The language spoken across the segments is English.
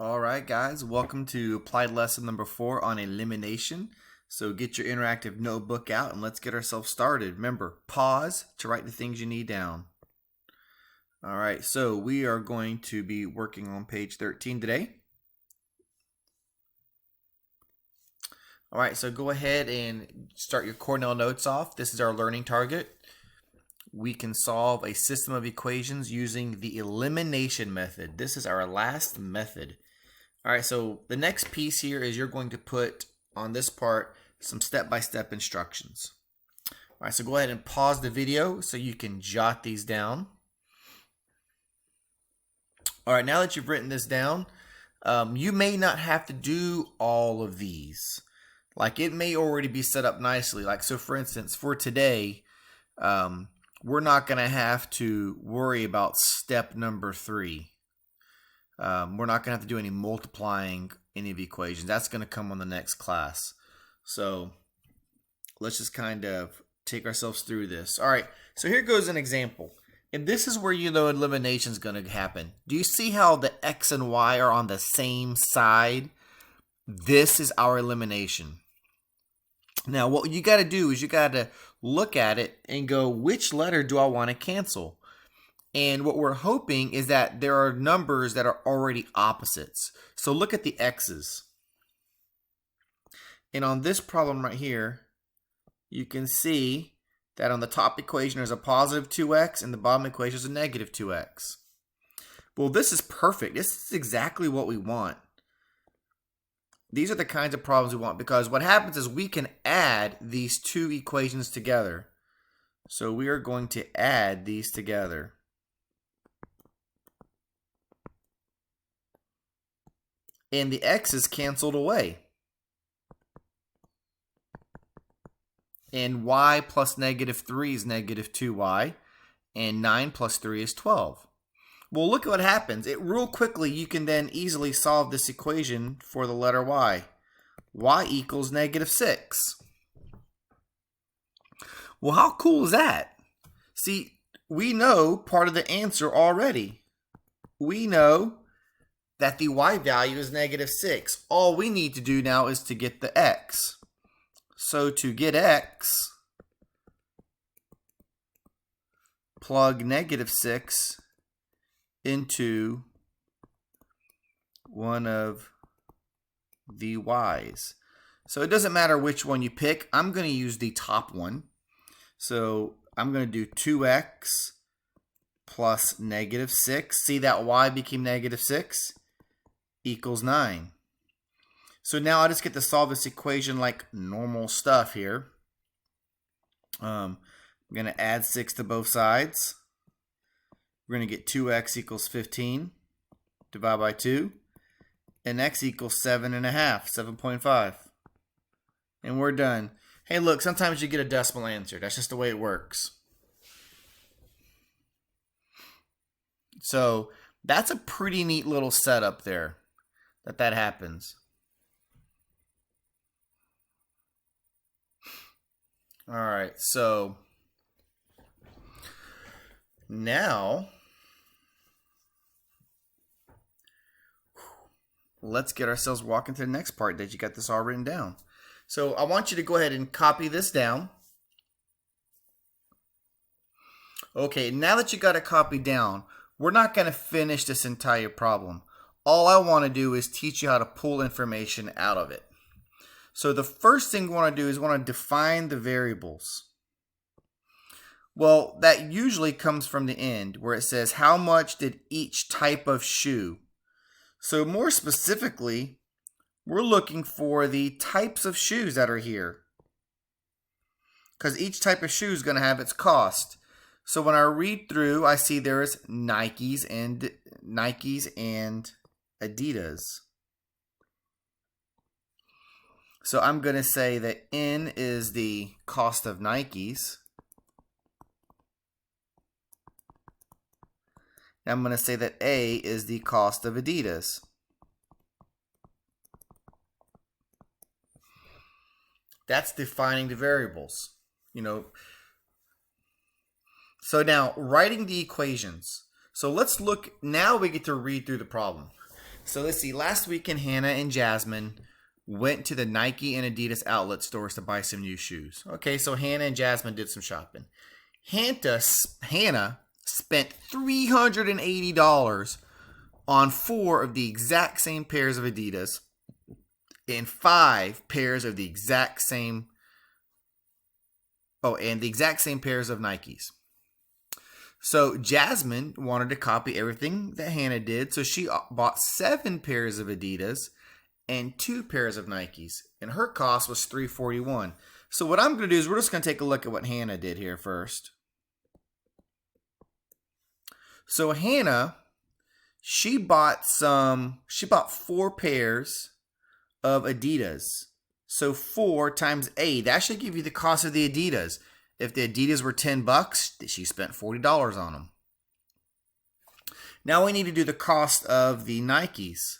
All right, guys, welcome to applied lesson number 4 on elimination. So get your interactive notebook out and let's get ourselves started. Remember, pause to write the things you need down. All right, so we are going to be working on page 13 today. All right, so go ahead and start your Cornell notes off. This is our learning target. We can solve a system of equations using the elimination method. This is our last method. All right, so the next piece here is you're going to put on this part some step-by-step instructions. All right, so go ahead and pause the video so you can jot these down. All right, now that you've written this down, you may not have to do all of these. Like it may already be set up nicely. Like, so for instance, for today, we're not going to have to worry about step number 3. We're not going to have to do any multiplying any of the equations. That's going to come on the next class. So let's just kind of take ourselves through this. All right, so here goes an example. And this is where you know elimination is going to happen. Do you see how the x and y are on the same side? This is our elimination. Now, what you got to do is you got to look at it and go, which letter do I want to cancel? And what we're hoping is that there are numbers that are already opposites. So look at the x's. And on this problem right here, you can see that on the top equation there's a positive 2x and the bottom equation is a negative 2x. Well, this is perfect. This is exactly what we want. These are the kinds of problems we want because what happens is we can add these two equations together. So we are going to add these together. And the x is canceled away. And y plus negative 3 is negative 2y. And 9 plus 3 is 12. Well, look at what happens. Real quickly, you can then easily solve this equation for the letter y. Y equals negative 6. Well, how cool is that? See, we know part of the answer already. We know that the y value is negative 6. All we need to do now is to get the x. So to get x, plug negative 6 into one of the y's. So it doesn't matter which one you pick. I'm going to use the top one. So I'm going to do 2x plus negative 6. See that y became negative 6? Equals 9. So now I just get to solve this equation like normal stuff here. I'm going to add 6 to both sides. We're going to get 2x equals 15. Divide by 2. And x equals 7.5, 7.5. And we're done. Hey, look, sometimes you get a decimal answer. That's just the way it works. So that's a pretty neat little setup there that happens. All right, so now let's get ourselves walking to the next part that you got this all written down. So I want you to go ahead and copy this down. Okay, now that you got it copied down, we're not going to finish this entire problem. All I want to do is teach you how to pull information out of it. So the first thing we want to do is we want to define the variables. Well, that usually comes from the end where it says how much did each type of shoe. So more specifically, we're looking for the types of shoes that are here. Because each type of shoe is going to have its cost. So when I read through, I see there's Nikes and Adidas. So I'm going to say that N is the cost of Nikes. I'm going to say that A is the cost of Adidas. That's defining the variables. So now writing the equations. So let's look, now we get to read through the problem. So let's see. Last weekend, Hannah and Jasmine went to the Nike and Adidas outlet stores to buy some new shoes. Okay, so Hannah and Jasmine did some shopping. Hannah spent $380 on 4 of the exact same pairs of Adidas and 5 pairs of the exact same and the exact same pairs of Nikes. So Jasmine wanted to copy everything that Hannah did, so she bought 7 pairs of Adidas and 2 pairs of Nikes, and her cost was $341. So what I'm going to do is we're just going to take a look at what Hannah did here first. So Hannah, she bought 4 pairs of Adidas. So 4 times 8, that should give you the cost of the Adidas. If the Adidas were $10, she spent $40 on them. Now we need to do the cost of the Nikes.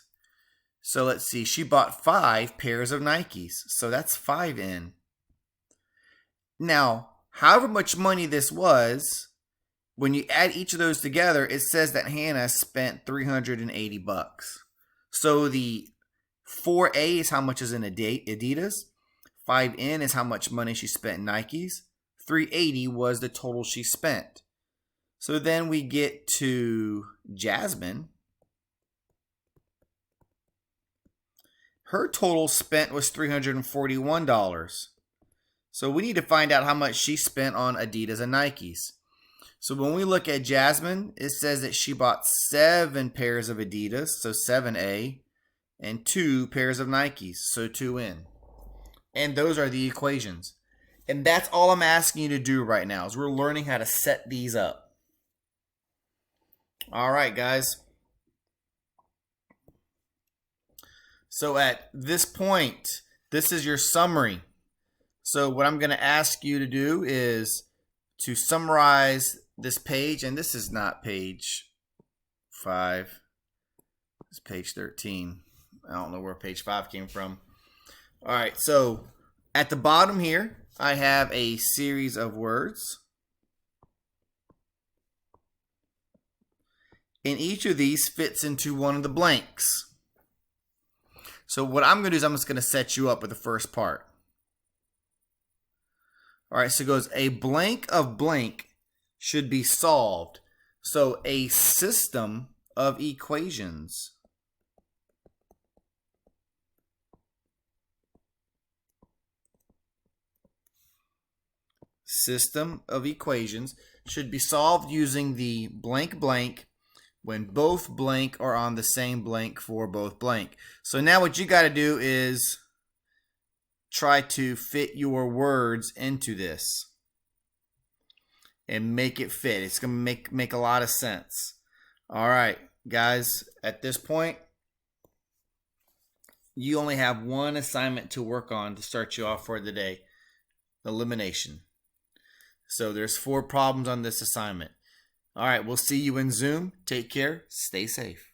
So let's see, she bought 5 pairs of Nikes. So that's 5N. Now, however much money this was, when you add each of those together, it says that Hannah spent $380. So the 4A is how much is in Adidas. 5N is how much money she spent in Nikes. 380 was the total she spent. So then we get to Jasmine. Her total spent was $341. So we need to find out how much she spent on Adidas and Nikes. So when we look at Jasmine, it says that she bought 7 pairs of Adidas, so 7A, and 2 pairs of Nikes, so 2N. And those are the equations. And that's all I'm asking you to do right now, is we're learning how to set these up. All right, guys. So at this point, this is your summary. So what I'm going to ask you to do is to summarize this page, and this is not page 5. It's page 13. I don't know where page 5 came from. All right, so at the bottom here, I have a series of words. And each of these fits into one of the blanks. So what I'm going to do is I'm just going to set you up with the first part. All right, so it goes, a blank of blank should be solved. So a system of equations. System of equations should be solved using the blank blank when both blank are on the same blank for both blank. So now what you got to do is try to fit your words into this and make it fit. It's going to make a lot of sense. All right, guys, at this point, you only have one assignment to work on to start you off for the day: elimination. So there's 4 problems on this assignment. All right, we'll see you in Zoom. Take care. Stay safe.